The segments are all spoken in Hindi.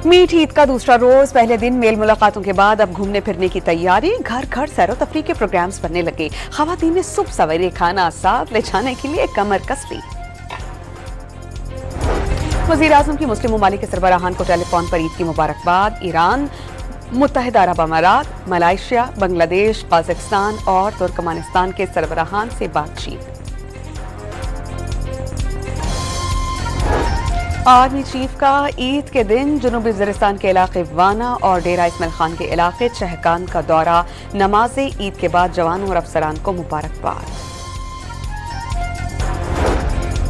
मीठ ईद का दूसरा रोज पहले दिन मेल मुलाकातों के बाद अब घूमने फिरने की तैयारी। घर घर सैर व तफरीह के प्रोग्राम्स बनने लगे। खवातीन ने सुबह सवेरे खाना साथ ले जाने के लिए कमर कस ली। वज़ीर आज़म की मुस्लिम ममालिक के सरबराहान को टेलीफोन पर ईद की मुबारकबाद। ईरान, मुत्तहिदा अरब अमारात, मलाइशिया, बांग्लादेश, कजाकिस्तान और तुर्कमानिस्तान के सरबराहान से बातचीत। आर्मी चीफ का ईद के दिन जनूबी वज़ीरिस्तान के इलाके वाना और डेरा इस्माइल खान के इलाके चहकान का दौरा। नमाज ईद के बाद जवानों और अफसरान को मुबारकबाद।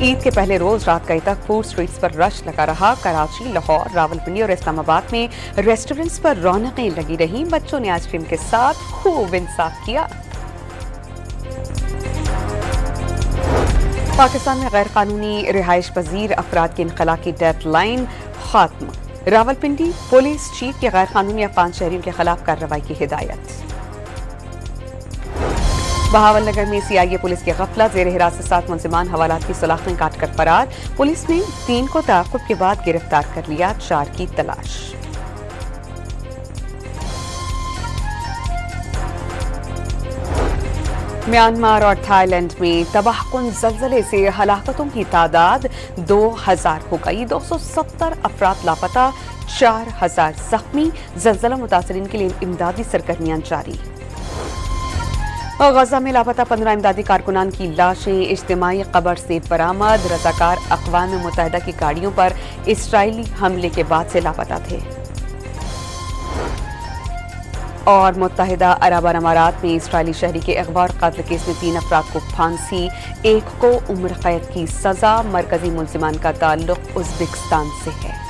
ईद के पहले रोज रात कई तक फूड स्ट्रीट्स पर रश लगा रहा। कराची, लाहौर, रावलपिंडी और इस्लामाबाद में रेस्टोरेंट्स पर रौनकें लगी रहीं। बच्चों ने आइसक्रीम के साथ खूब इंसाफ किया। पाकिस्तान में गैर कानूनी रिहाइश पजीर अफराद की इनखला की डेडलाइन खत्म। रावलपिंडी पुलिस चीफ के गैर कानूनी अफगान शहरियों के खिलाफ कार्रवाई की हिदायत। बहावलनगर में सीआईए पुलिस की गफलत, जेर हिरासत 7 मुलजिमान हवालात की सलाखें काटकर फरार। पुलिस ने 3 को ताक़ुब के बाद गिरफ्तार कर लिया, 4 की तलाश। म्यांमार और थाईलैंड में तबाहकुन ज़लज़ले से हलाकतों की तादाद 2000 हो गई। 270 अफराद लापता, 4000 जख्मी। ज़लज़ला मुतासरीन के लिए इमदादी सरगर्मियां जारी। गजा में लापता 15 इमदादी कारकुनान की लाशें इज्तिमाई कब्र से बरामद। रज़ाकार अक़वाम मुत्तहिदा की गाड़ियों पर इसराइली हमले के बाद से लापता थे। और मुत्तहिदा अरब अमारात में इसराइली शहरी के अगवा और कत्ल केस में 3 अफराद को फांसी, 1 को उम्र कैद की सजा। मरकजी मुल्जिमान का ताल्लुक उज़्बेकिस्तान से है।